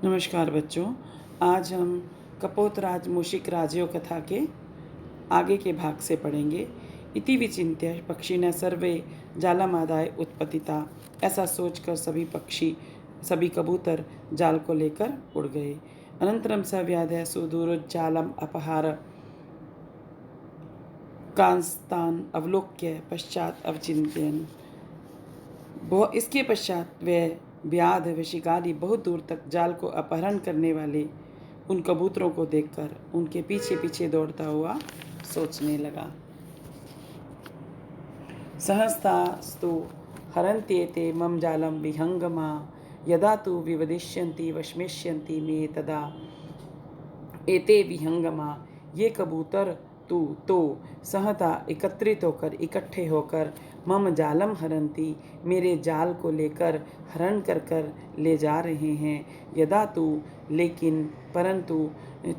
नमस्कार बच्चों। आज हम कपोतराज मूषिक राजयो कथा के आगे के भाग से पढ़ेंगे। इति विचिन्त्य पक्षिणः सर्वे जालमादाय उत्पतिता। ऐसा सोचकर सभी कबूतर जाल को लेकर उड़ गए। अनंतरम स व्याधः सुदूरोज्जालम अपहार कांस्तान अवलोक्य पश्चात अवचिंत्यन। इसके पश्चात वह व्याध व शिकारी बहुत दूर तक जाल को अपहरण करने वाले उन कबूतरों को देखकर उनके पीछे पीछे दौड़ता हुआ सोचने लगा। सहस्तास्तु हरन्त्येते मम जालम विहंगमा यदा तु विवदिष्यन्ति वश्मेष्यन्ति मे तदा एते विहंगमा। ये कबूतर तो सहता एकत्रित होकर इकट्ठे होकर मम जालम हरंती, मेरे जाल को लेकर हरण कर कर ले जा रहे हैं। यदा तू, लेकिन परंतु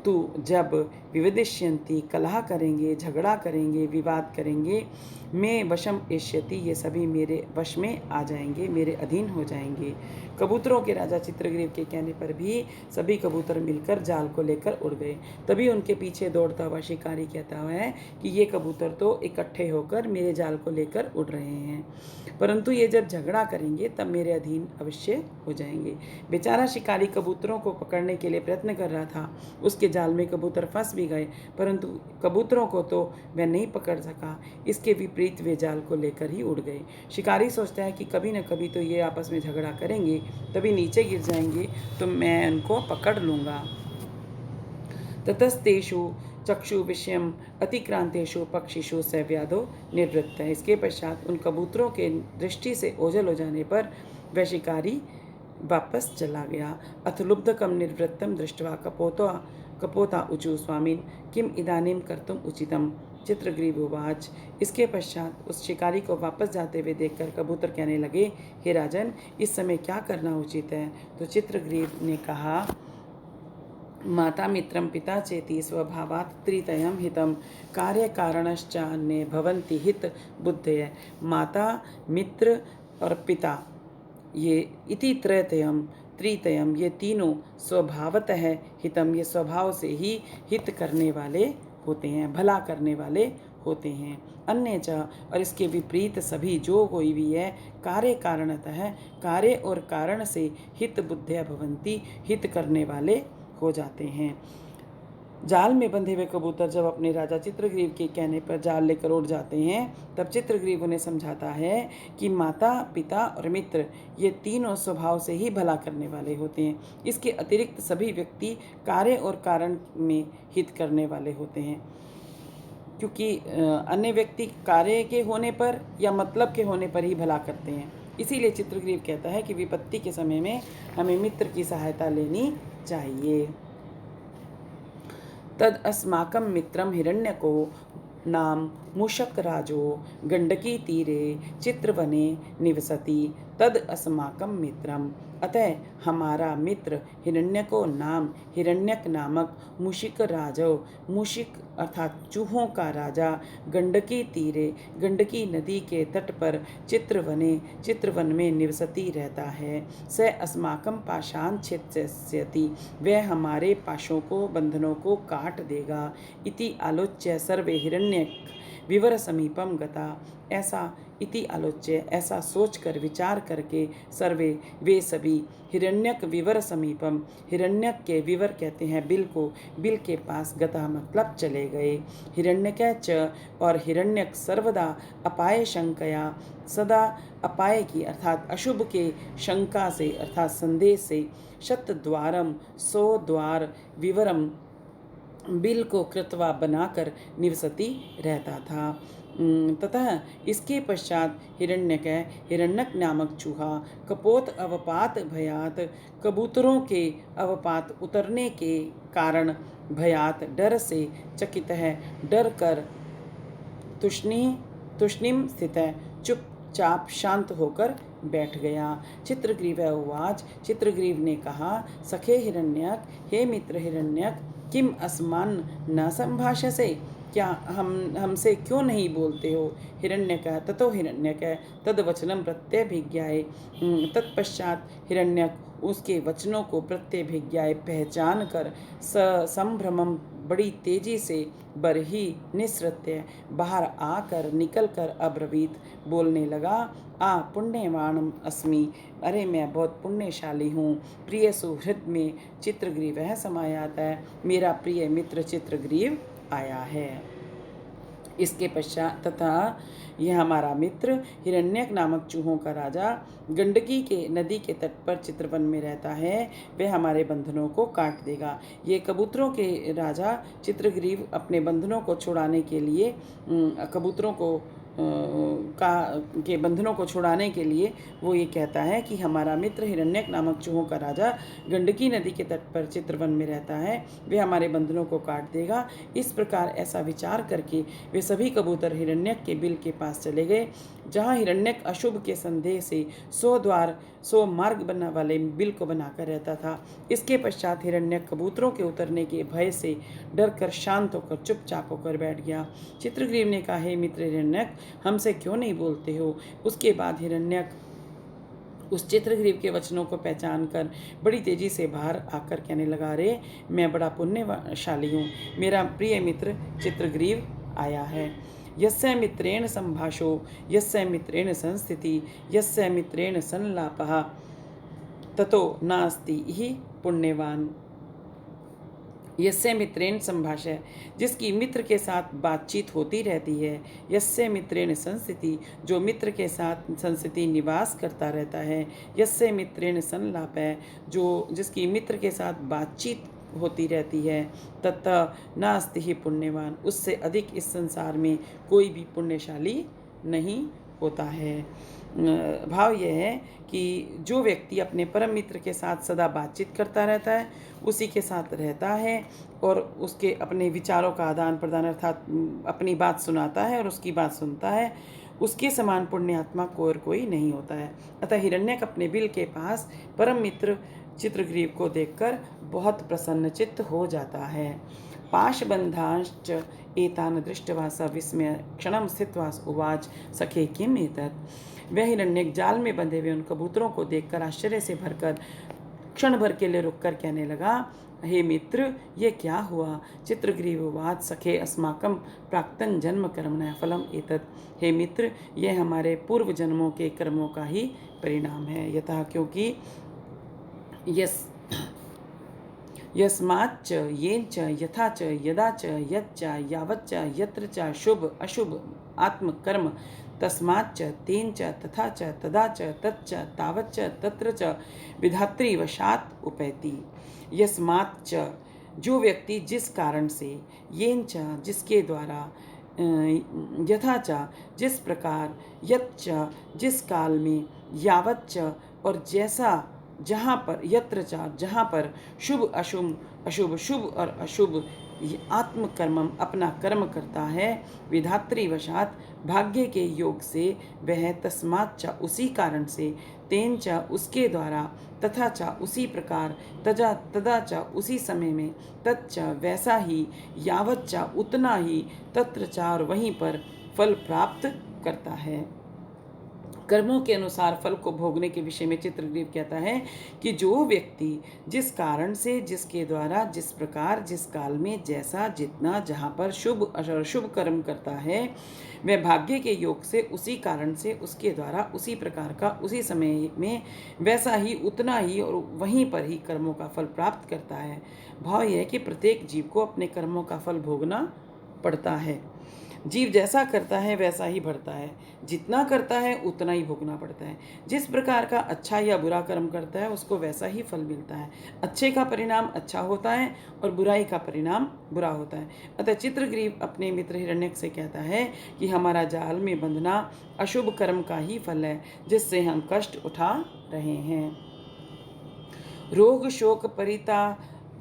तू जब विवदिष्यंती, कलह करेंगे, झगड़ा करेंगे, विवाद करेंगे, मैं वशम एष्यति, ये सभी मेरे वश में आ जाएंगे, मेरे अधीन हो जाएंगे। कबूतरों के राजा चित्रग्रीव के कहने पर भी सभी कबूतर मिलकर जाल को लेकर उड़ गए। तभी उनके पीछे दौड़ता हुआ शिकारी कहता है कि ये कबूतर तो इकट्ठे होकर मेरे जाल को लेकर उड़ रहे हैं, परंतु ये जब झगड़ा करेंगे तब मेरे अधीन अवश्य हो जाएंगे। बेचारा शिकारी कबूतरों को पकड़ने के लिए प्रयत्न कर रहा था। उसके जाल में कबूतर फंस भी गए, परंतु कबूतरों को तो वह नहीं पकड़ सका। इसके विपरीत वे जाल को लेकर ही उड़ गए। शिकारी सोचता है कि कभी न कभी तो ये आपस में झगड़ा करेंगे, तभी नीचे गिर जाएंगे तो मैं उनको पकड़ लूँगा। ततस्तेषु चक्षु विषयम अतिक्रांतेषु पक्षिषु स व्याधो निवृत्त है। इसके पश्चात उन कबूतरों के दृष्टि से ओझल हो जाने पर वह शिकारी वापस चला गया। अथ लुब्धकम निर्वृत्तम दृष्ट्वा कपोता ऊचु स्वामिन किम इदानीम कर्तुम उचितम। चित्रग्रीव उवाच। इसके पश्चात उस शिकारी को वापस जाते हुए देखकर कबूतर कहने लगे, हे राजन, इस समय क्या करना उचित है? तो चित्रग्रीव ने कहा, माता मित्रम पिता चेति स्वभावात् त्रितयम हितम कार्य कारणश्चान्ये भवन्ति हित बुद्धय। माता, मित्र और पिता, ये इति त्रितयम, ये तीनों स्वभावतः हितम, ये स्वभाव से ही हित करने वाले होते हैं, भला करने वाले होते हैं। अन्य च, और इसके विपरीत सभी जो कोई भी है, कार्य कारणतः, कार्य और कारण से हित बुद्धया भवन्ति, हित करने वाले हो जाते हैं। जाल में बंधे हुए कबूतर जब अपने राजा चित्रग्रीव के कहने पर जाल लेकर उड़ जाते हैं, तब चित्रग्रीव उन्हें समझाता है कि माता, पिता और मित्र, ये तीनों स्वभाव से ही भला करने वाले होते हैं। इसके अतिरिक्त सभी व्यक्ति कार्य और कारण में हित करने वाले होते हैं, क्योंकि अन्य व्यक्ति कार्य के होने पर या मतलब के होने पर ही भला करते हैं। इसीलिए चित्रग्रीव कहता है कि विपत्ति के समय में हमें मित्र की सहायता लेनी चाहिए। तद अस्माकं मित्रम हिरण्यको नाम मूषक राजो गंडकी तीरे चित्रवने निवसति तद अस्माकं मित्रम। अतः हमारा मित्र हिरण्यको नाम, हिरण्यक नामक, मूषिक राजो, मूषिक अर्थात चूहों का राजा, गंडकी तीरे, गंडकी नदी के तट पर, चित्रवन में निवसती रहता है। स अस्माकं पाशान छित्स्यति, वह हमारे पाशों को, बंधनों को काट देगा। इति आलोच्य सर्वे हिरण्यक विवर समीपम गता। ऐसा इति आलोच्य, ऐसा सोचकर विचार करके, सर्वे वे सभी, हिरण्यक विवर समीपम, हिरण्यक के, विवर कहते हैं बिल को, बिल के पास, गता मतलब चले गए। हिरण्यक च, और हिरण्यक सर्वदा अपाय शंकया, सदा अपाय की अर्थात अशुभ के शंका से अर्थात संदेह से, शतद्वारम 100 द्वार, विवरम बिल को कृत्वा बनाकर निवसती रहता था। तथा इसके पश्चात हिरण्यक नामक चूहा कपोत अवपात भयात, कबूतरों के अवपात उतरने के कारण, भयात डर से, चकित है डर कर, तुष्णिम स्थित है चुपचाप शांत होकर बैठ गया। चित्रग्रीव उवाच। चित्रग्रीव ने कहा, सखे हिरण्यक, हे मित्र हिरण्यक, किम अस्मान न संभाषसे, क्या हमसे क्यों नहीं बोलते हो? हिरण्यक ततो हिरण्यक तद वचनम प्रत्यभिज्ञाए। तत्पश्चात हिरण्यक उसके वचनों को प्रत्यभिज्ञाय पहचान कर संभ्रमम बड़ी तेजी से बरही निसृत्य बाहर आकर निकल कर अब्रवीत बोलने लगा, आ पुण्यवाणम अस्मि, अरे मैं बहुत पुण्यशाली हूँ। प्रिय सुहृद में चित्रग्रीव वह समय आता है, मेरा प्रिय मित्र चित्रग्रीव आया है। इसके पश्चात तथा यह हमारा मित्र हिरण्यक नामक चूहों का राजा गंडकी के नदी के तट पर चित्रवन में रहता है, वह हमारे बंधनों को काट देगा। ये कबूतरों के राजा चित्रग्रीव अपने बंधनों को छुड़ाने के लिए कबूतरों को के बंधनों को छुड़ाने के लिए वो ये कहता है कि हमारा मित्र हिरण्यक नामक चूहों का राजा गंडकी नदी के तट पर चित्रवन में रहता है, वे हमारे बंधनों को काट देगा। इस प्रकार ऐसा विचार करके वे सभी कबूतर हिरण्यक के बिल के पास चले गए, जहाँ हिरण्यक अशुभ के संदेह से 100 द्वार 100 मार्ग बनने वाले बिल को बनाकर रहता था। इसके पश्चात हिरण्यक कबूतरों के उतरने के भय से डर कर शांत होकर चुपचाप होकर बैठ गया। चित्रग्रीव ने कहा, हे मित्र हिरण्यक, हमसे क्यों नहीं बोलते हो? उसके बाद हिरण्यक उस चित्रग्रीव के वचनों को पहचान कर बड़ी तेजी से बाहर आकर कहने लगा, रे मैं बड़ा पुण्यशाली हूँ, मेरा प्रिय मित्र चित्रग्रीव आया है। यस्य मित्रेण संभाषो यस्य मित्रेण संस्थिति यस्य मित्रेण संलापः ततो नास्ति ही पुण्यवान। यस्य मित्रेण संभाषय, जिसकी मित्र के साथ बातचीत होती रहती है। यस्य मित्रेण संस्थिति, जो मित्र के साथ संस्थिति निवास करता रहता है। यस्य मित्रेण संलापः, जो जिसकी मित्र के साथ बातचीत होती रहती है। ततः नास्ति ही पुण्यवान, उससे अधिक इस संसार में कोई भी पुण्यशाली नहीं होता है। भाव यह है कि जो व्यक्ति अपने परम मित्र के साथ सदा बातचीत करता रहता है, उसी के साथ रहता है और उसके अपने विचारों का आदान प्रदान अर्थात अपनी बात सुनाता है और उसकी बात सुनता है, उसके समान पुण्यात्मा और कोई नहीं होता है। अतः हिरण्यक अपने बिल के पास परम मित्र चित्रग्रीव को देखकर बहुत प्रसन्नचित्त हो जाता है। पाशबन्धांश्च एतान् दृष्ट्वा स विस्मय क्षणं स्थित्वा उवाच, सखे किम एतत्। वह हिरण्यक जाल में बंधे हुए उन कबूतरों को देखकर आश्चर्य से भरकर क्षण भर के लिए रुककर कहने लगा, हे मित्र, ये क्या हुआ? चित्रग्रीव उवाच, सखे अस्माकं प्राक्तन जन्म कर्मणः फलम एतत्। हे मित्र, यह हमारे पूर्व जन्मों के कर्मों का ही परिणाम है। यतः, क्योंकि यस्माच्च येनच यथा च यदा च यच्च यावच्च यत्र च शुभ अशुभ आत्मकर्म तस्माच्च तेन च तथा च तदा च तच्च तावच्च तत्र च विधातृवशात् उपैति। यस्माच्च, जो व्यक्ति जिस कारण से, येन च जिसके द्वारा, यथा च जिस प्रकार, यच्च जिस काल में, यावच्च और जैसा, जहाँ पर, यत्र च जहाँ पर, शुभ अशुभ अशुभ शुभ और अशुभ आत्मकर्मम अपना कर्म करता है, विधातृवशात भाग्य के योग से, वह तस्मात् च उसी कारण से, तेन च उसके द्वारा, तथा च उसी प्रकार, तदा च उसी समय में, तच्च वैसा ही, यावत च उतना ही, तत्र च और वहीं पर फल प्राप्त करता है। कर्मों के अनुसार फल को भोगने के विषय में चित्रग्रीव कहता है कि जो व्यक्ति जिस कारण से, जिसके द्वारा, जिस प्रकार, जिस काल में, जैसा, जितना, जहाँ पर शुभ और अशुभ कर्म करता है, वह भाग्य के योग से, उसी कारण से, उसके द्वारा, उसी प्रकार का, उसी समय में, वैसा ही, उतना ही और वहीं पर ही कर्मों का फल प्राप्त करता है। भाव यह है कि प्रत्येक जीव को अपने कर्मों का फल भोगना पड़ता है। जीव जैसा करता है वैसा ही भरता है, जितना करता है उतना ही भोगना पड़ता है। जिस प्रकार का अच्छा या बुरा कर्म करता है उसको वैसा ही फल मिलता है। अच्छे का परिणाम अच्छा होता है और बुराई का परिणाम बुरा होता है। अतः चित्रग्रीव अपने मित्र हिरण्यक से कहता है कि हमारा जाल में बंधना अशुभ कर्म का ही फल है, जिससे हम कष्ट उठा रहे हैं। रोग शोक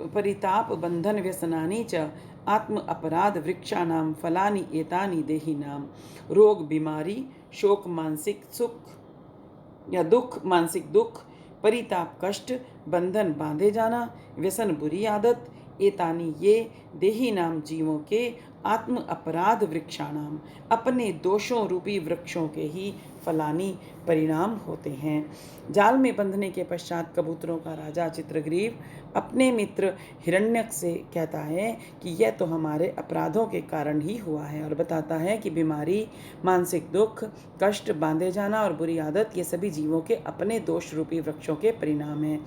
परिताप बंधन व्यसनानि च आत्म अपराध वृक्षाणाम फलानि एतानि देहिनाम। रोग बीमारी, शोक मानसिक सुख या दुख, मानसिक दुख, परिताप कष्ट, बंधन बांधे जाना, व्यसन बुरी आदत, एतानि ये देही नाम जीवों के आत्म अपराध वृक्षाणाम, अपने दोषों रूपी वृक्षों के ही फलानी परिणाम होते हैं। जाल में बंधने के पश्चात कबूतरों का राजा चित्रग्रीव अपने मित्र हिरण्यक से कहता है कि यह तो हमारे अपराधों के कारण ही हुआ है, और बताता है कि बीमारी, मानसिक दुख, कष्ट, बांधे जाना और बुरी आदत ये सभी जीवों के अपने दोष रूपी वृक्षों के परिणाम हैं।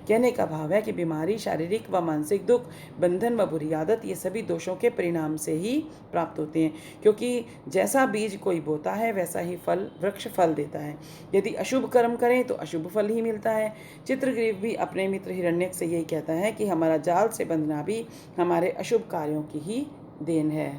कहने का भाव है कि बीमारी, शारीरिक व मानसिक दुख, बंधन व बुरी आदत ये सभी दोषों के परिणाम से ही प्राप्त होते हैं, क्योंकि जैसा बीज कोई बोता है वैसा ही फल वृक्ष फल देता है। यदि अशुभ कर्म करें तो अशुभ फल ही मिलता है। चित्रग्रीव भी अपने मित्र हिरण्यक से यही कहता है कि हमारा जाल से बंधना भी हमारे अशुभ कार्यों की ही देन है।